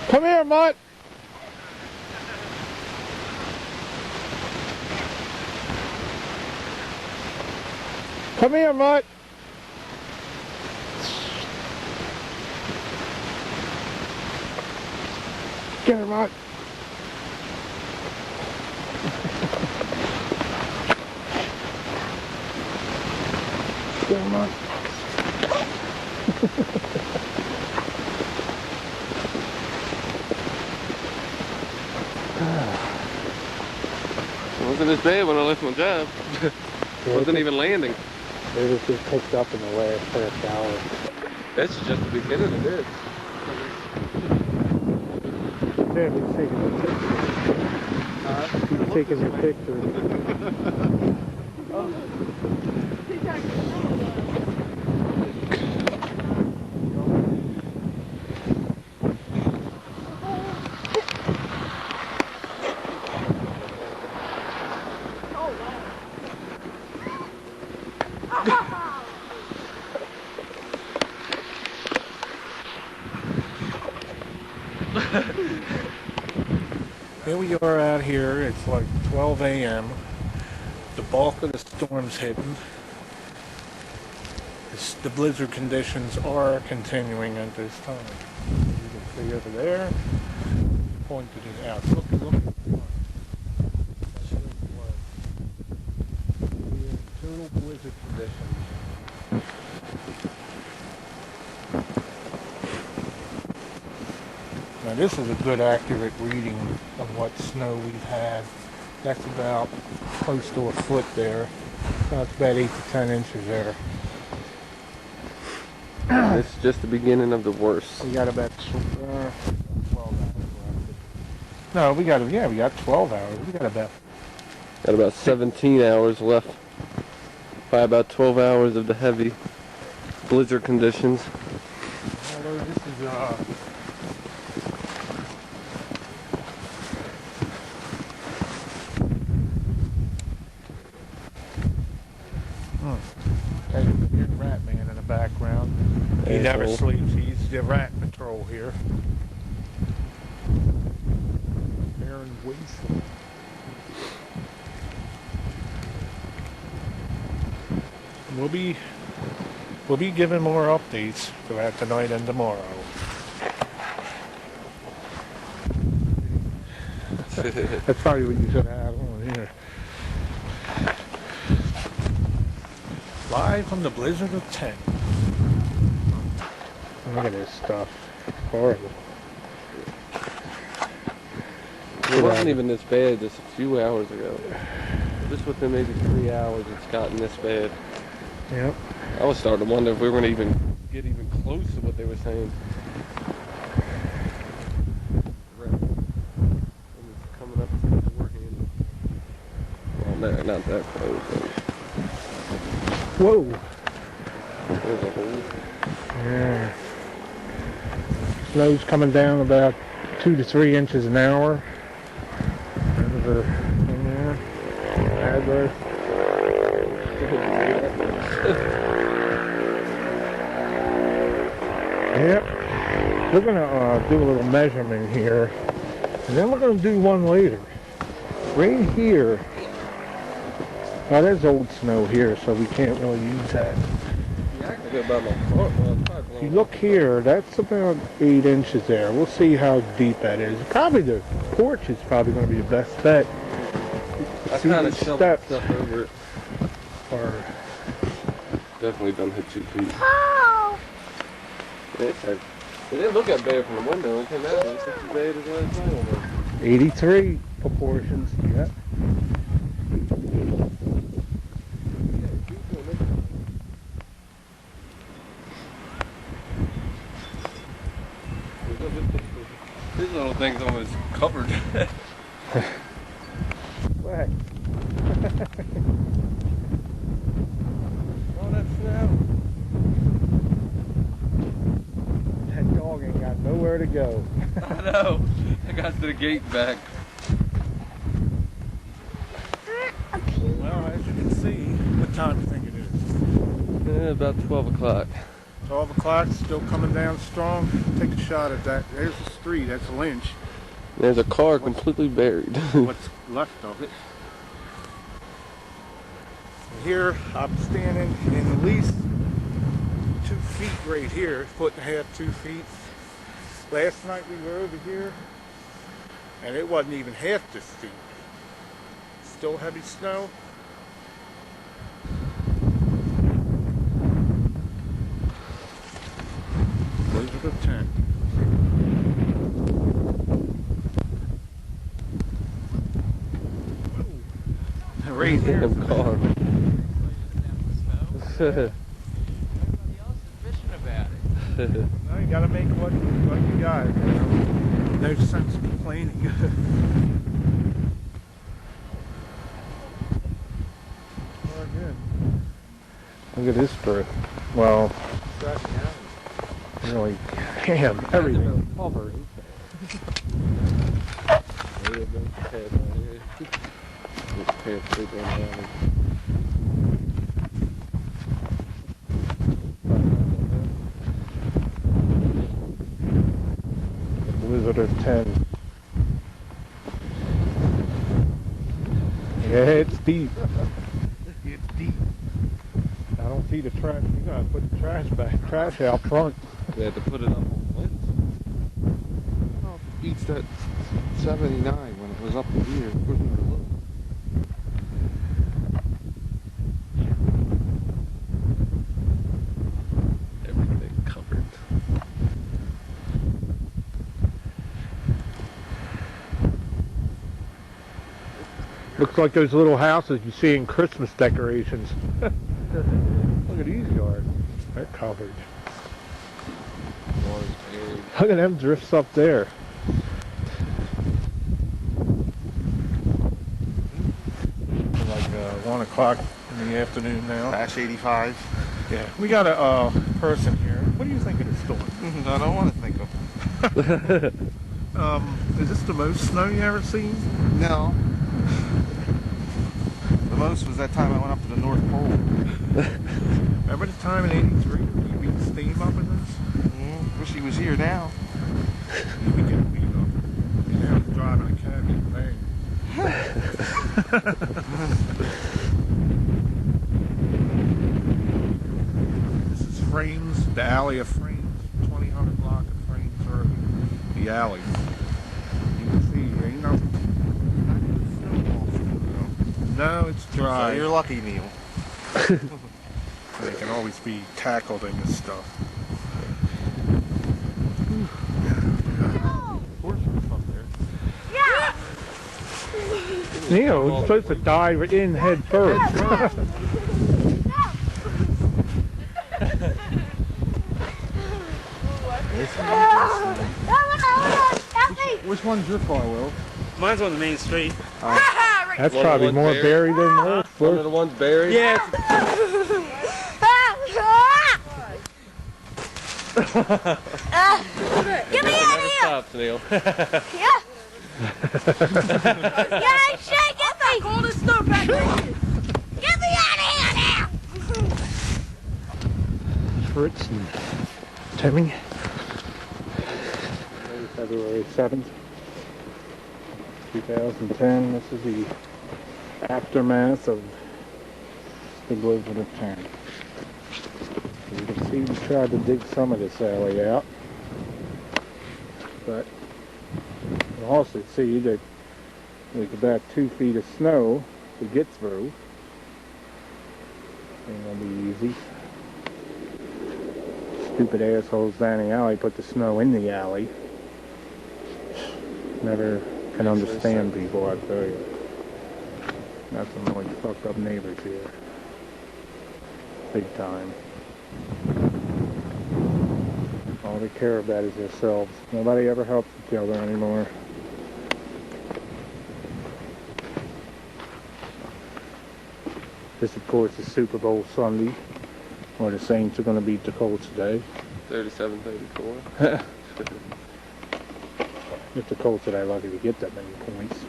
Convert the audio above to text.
Come here, Mutt. Come here, Mutt. Get her, Mutt. Get her, Mutt. It wasn't as bad when I left my job. Wasn't even landing. It was just picked up in the last half hour. That's just the beginning of this. Yeah, he's taking a picture. He's taking a picture. Here we are out here. It's like 12 a.m. The bulk of the storm's hidden. The blizzard conditions are continuing at this time. You can see over there. Pointed it out. Look at the front. That's still blood. We're in total blizzard conditions. Now this is a good accurate reading of what snow we've had. That's about close to a foot there. That's about 8 to 10 inches there. It's just the beginning of the worst. We got about 12 hours left. No, we got 12 hours. We got About 17 hours left. By about 12 hours of the heavy blizzard conditions. Although this is Hey, here's the Rat Man in the background. He never sleeps. He's the rat patrol here. Barren wasteland. We'll be giving more updates throughout tonight and tomorrow. That's probably what you should have on here. Live from the Blizzard of 10. Look at this stuff. Horrible. It wasn't even this bad just a few hours ago. Just within maybe 3 hours it's gotten this bad. Yep. I was starting to wonder if we were going to even get even close to what they were saying. It's coming up beforehand. Well, no, not that close. But Whoa. there's a hole. Yeah. Snow's coming down about 2 to 3 inches an hour. There's address. Yep. We're going to do a little measurement here. And then we're going to do one later. Right here. Now there's old snow here, so we can't really use that. If you look here, that's about 8 inches there. We'll see how deep that is. Probably the porch is probably going to be the best bet. I kind of steps stuff over it. Or definitely done hit 2 feet. Oh! It didn't look that bad from the window. It came out. It's just as bad as last night almost. 83 proportions. Yep. This little thing's almost covered. What? Oh, that's snow. That dog ain't got nowhere to go. I know. I got to the gate back. Well, as you can see, what time do you think it is? About 12 o'clock. 12 o'clock, still coming down strong. Take a shot at that. There's the street. That's Lynch. There's a car completely buried. What's left of it. Here, I'm standing in at least 2 feet right here. 1.5 feet, 2 feet. Last night we were over here, and it wasn't even half this deep. Still heavy snow. Blizzard of 10. Right here. Damn car. Everybody else is bitching about it. No, you gotta make what you got. You know? No sense complaining. Oh, good. Look at this bird. Well, really, damn, everything covered. Blizzard of 10. Yeah, it's deep. It's deep. I don't see the trash. You gotta put the trash out front. They had to put it up on winds. Oh, it beats that 79 when it was up here. Everything covered. Looks like those little houses you see in Christmas decorations. Look at these yards. They're covered. Look at them drifts up there. Like 1 o'clock in the afternoon now. Dash 85. Yeah, we got a person here. What do you think of this storm? I don't want to think of. Is this the most snow you ever seen? No. The most was that time I went up to the North Pole. Remember the time in '83 we beat steam up in this? Wish he was here now. We get beat up. Now he's driving a caddy thing. This is Frames, the alley of Frames, 2000 block of Frames Road. The alley. You can see, ain't no. No, it's dry. So you're lucky, Neil. They can always be tackled in this stuff. Yeah. Neil, you're supposed to dive in head first. Which one's your car, Will? Mine's on the main street. That's One of probably the more ones buried than this. One of the ones buried? Yeah. Get me out of here! Stops, Neil. Yeah! Yeah, shake it! Call the snow back! Get me out of here now! Fritz and Timmy. February 7th, 2010. This is the aftermath of the blizzard of 10. You can see we tried to dig some of this alley out, but you also see that there's about 2 feet of snow to get through. Ain't gonna be easy. Stupid assholes down the alley put the snow in the alley. Never can understand people, I tell you. Got some really fucked up neighbors here. Big time. All they care about is themselves. Nobody ever helps each other anymore. This, of course, is Super Bowl Sunday, where the Saints are going to beat the Colts today. 37-34. If the Colts are that lucky to get that many points.